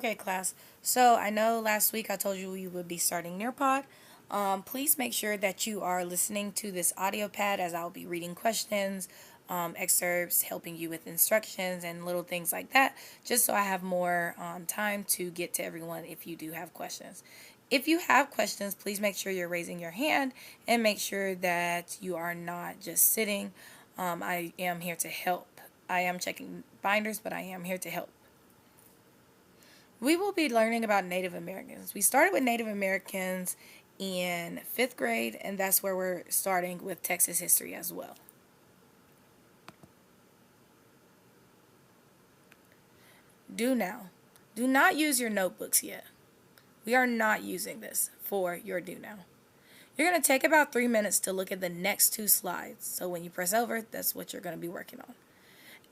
Okay, class. So I know last week I told you we would be starting Nearpod. Please make sure that you are listening to this audio pad as I'll be reading questions, excerpts, helping you with instructions, and little things like that, just so I have more time to get to everyone if you do have questions. If you have questions, please make sure you're raising your hand and make sure that you are not just sitting. I am here to help. I am checking binders, but I am here to help. We will be learning about Native Americans. We started with Native Americans in fifth grade, and that's where we're starting with Texas history as well. Do now. Do not use your notebooks yet. We are not using this for your do now. You're going to take about 3 minutes to look at the next two slides. So when you press over, that's what you're going to be working on.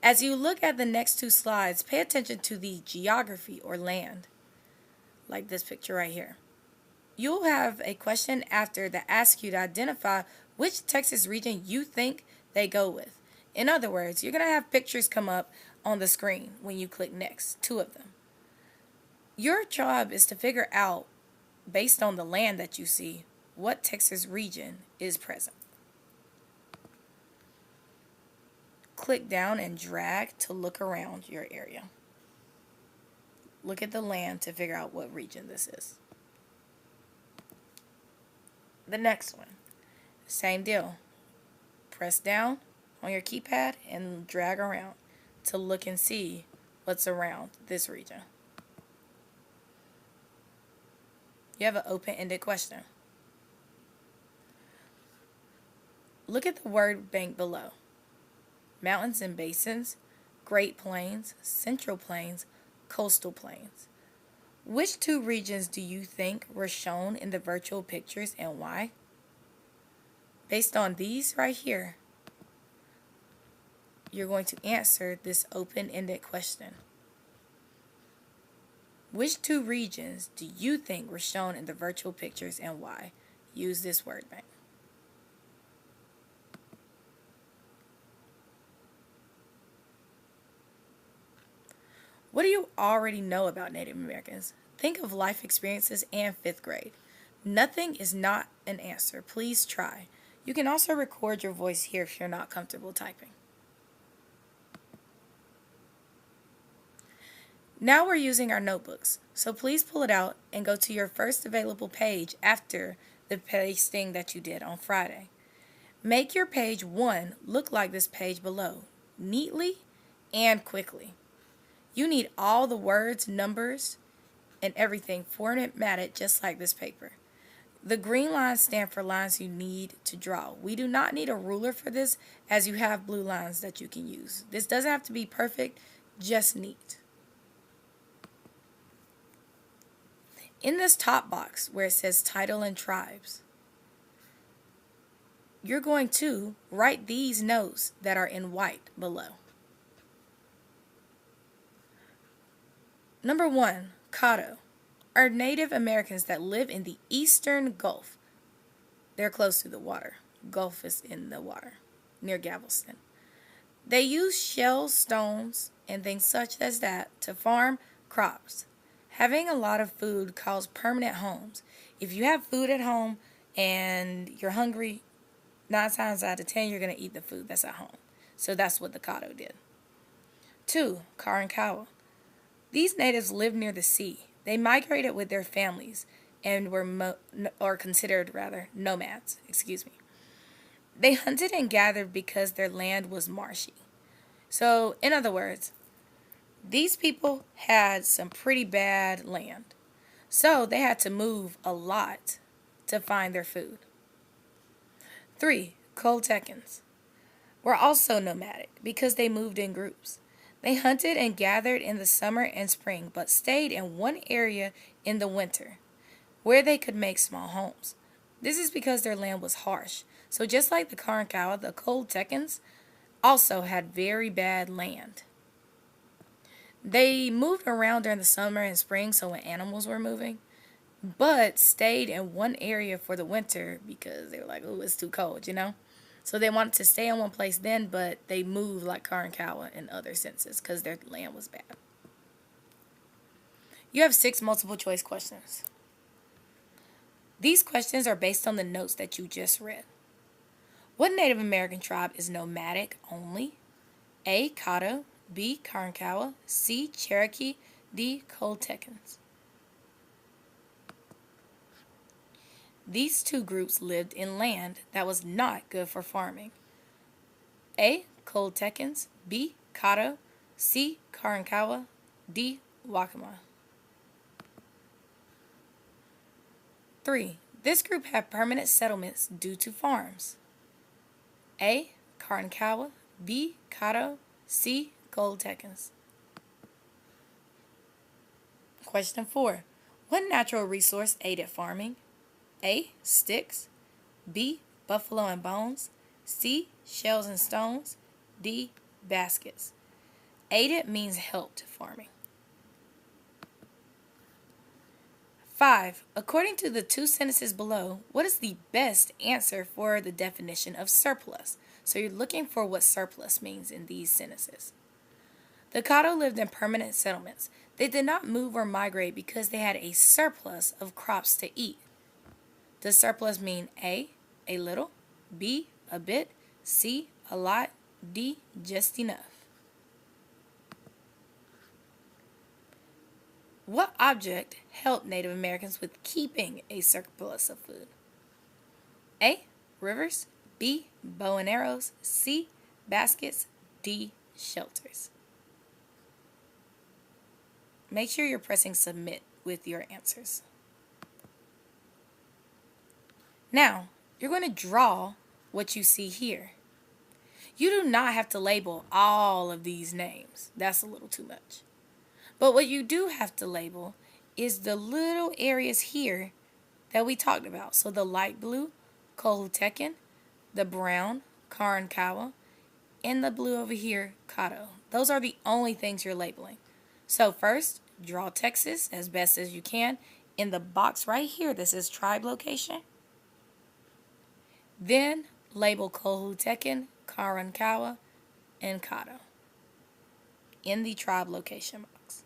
As you look at the next two slides, pay attention to the geography or land, like this picture right here. You'll have a question after that asks you to identify which Texas region you think they go with. In other words, you're going to have pictures come up on the screen when you click next, two of them. Your job is to figure out, based on the land that you see, what Texas region is present. Click down and drag to look around your area. Look at the land to figure out what region this is. The next one, same deal. Press down on your keypad and drag around to look and see what's around this region. You have an open-ended question. Look at the word bank below. Mountains and basins, Great Plains, Central Plains, Coastal Plains. Which two regions do you think were shown in the virtual pictures and why? Based on these right here, you're going to answer this open-ended question. Which two regions do you think were shown in the virtual pictures and why? Use this word bank. What do you already know about Native Americans? Think of life experiences and fifth grade. Nothing is not an answer. Please try. You can also record your voice here if you're not comfortable typing. Now we're using our notebooks, so please pull it out and go to your first available page after the pasting that you did on Friday. Make your page 1 look like this page below, neatly and quickly. You need all the words, numbers, and everything formatted just like this paper. The green lines stand for lines you need to draw. We do not need a ruler for this, as you have blue lines that you can use. This doesn't have to be perfect, just neat. In this top box where it says title and tribes, you're going to write these notes that are in white below. Number 1, Caddo, are Native Americans that live in the eastern Gulf. They're close to the water. Gulf is in the water, near Galveston. They use shells, stones, and things such as that to farm crops. Having a lot of food calls permanent homes. If you have food at home and you're hungry, 9 times out of 10 you're going to eat the food that's at home. So that's what the Caddo did. 2, Karankawa. These natives lived near the sea. They migrated with their families and were considered nomads. They hunted and gathered because their land was marshy. So, in other words, these people had some pretty bad land. So they had to move a lot to find their food. 3, Coltecans were also nomadic because they moved in groups. They hunted and gathered in the summer and spring, but stayed in one area in the winter, where they could make small homes. This is because their land was harsh. So just like the Karankawa, the Coltecans also had very bad land. They moved around during the summer and spring, so when animals were moving, but stayed in one area for the winter because they were like, oh, it's too cold, So they wanted to stay in one place then, but they moved like Karankawa in other senses because their land was bad. You have 6 multiple choice questions. These questions are based on the notes that you just read. What Native American tribe is nomadic only? A. Caddo, B. Karankawa, C. Cherokee, D. Coltecans. These 2 groups lived in land that was not good for farming. A. Coltecans, B. Caddo, C. Karankawa, D. Wakima. 3. This group had permanent settlements due to farms. A. Karankawa, B. Caddo, C. Coltecans. Question 4. What natural resource aided farming? A. Sticks, B. Buffalo and bones, C. Shells and stones, D. Baskets. Aided means helped farming. 5. According to the 2 sentences below, what is the best answer for the definition of surplus? So you're looking for what surplus means in these sentences. The Caddo lived in permanent settlements. They did not move or migrate because they had a surplus of crops to eat. Does surplus mean A. a little, B. a bit, C. a lot, D. just enough? What object helped Native Americans with keeping a surplus of food? A. Rivers, B. bow and arrows, C. baskets, D. shelters. Make sure you're pressing submit with your answers. Now, you're going to draw what you see here. You do not have to label all of these names. That's a little too much. But what you do have to label is the little areas here that we talked about. So the light blue, Cohutecan, the brown, Karankawa, and the blue over here, Caddo. Those are the only things you're labeling. So first, draw Texas as best as you can in the box right here. This is tribe location. Then label Cohutecan, Karankawa, and Caddo in the tribe location box.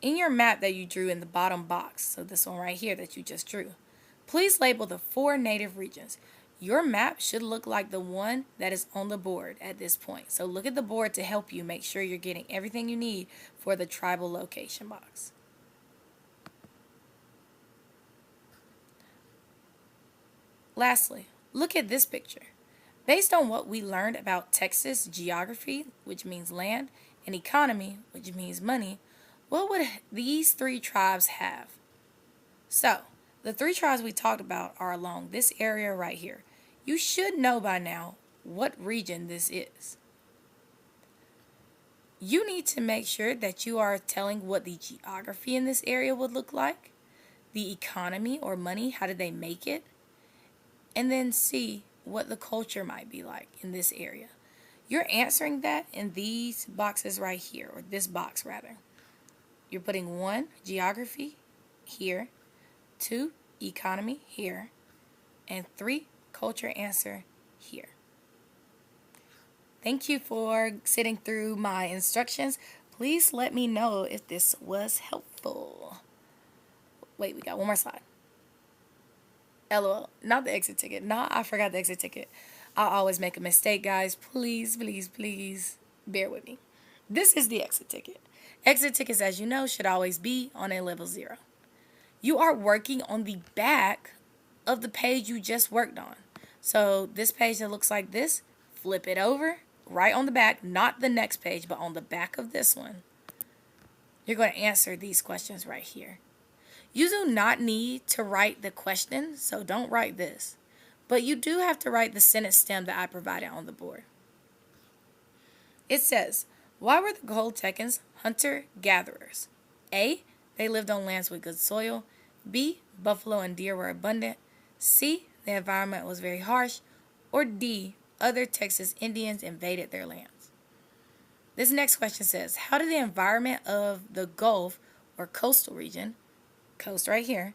In your map that you drew in the bottom box, so this one right here that you just drew, please label the 4 native regions. Your map should look like the one that is on the board at this point. So look at the board to help you make sure you're getting everything you need for the tribal location box. Lastly, look at this picture. Based on what we learned about Texas geography, which means land, and economy, which means money, what would these 3 tribes have? So, the 3 tribes we talked about are along this area right here. You should know by now what region this is. You need to make sure that you are telling what the geography in this area would look like, the economy or money, how did they make it, and then see what the culture might be like in this area. You're answering that in these boxes right here, or this box rather. You're putting 1, geography here, 2, economy here, and 3, culture answer here. Thank you for sitting through my instructions. Please let me know if this was helpful. Wait, we got one more slide. LOL, not the exit ticket. No, I forgot the exit ticket. I always make a mistake, guys. Please, please, please bear with me. This is the exit ticket. Exit tickets, as you know, should always be on a level 0. You are working on the back of the page you just worked on. So this page that looks like this, flip it over, right on the back, not the next page, but on the back of this one. You're going to answer these questions right here. You do not need to write the question, so don't write this. But you do have to write the sentence stem that I provided on the board. It says, why were the Coltecans hunter-gatherers? A, they lived on lands with good soil. B, buffalo and deer were abundant. C, the environment was very harsh. Or D, other Texas Indians invaded their lands. This next question says, how did the environment of the Gulf or coastal region, coast right here,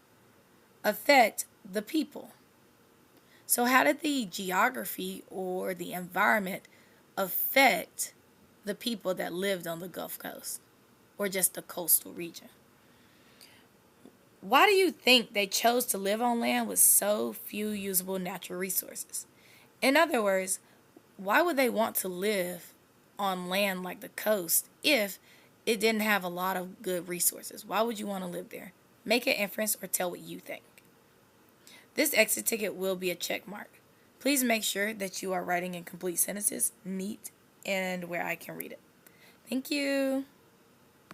affect the people? So how did the geography or the environment affect the people that lived on the Gulf Coast or just the coastal region. Why do you think they chose to live on land with so few usable natural resources? In other words, why would they want to live on land like the coast if it didn't have a lot of good resources? Why would you want to live there? Make an inference or tell what you think. This exit ticket will be a check mark. Please make sure that you are writing in complete sentences, neat, and where I can read it. Thank you.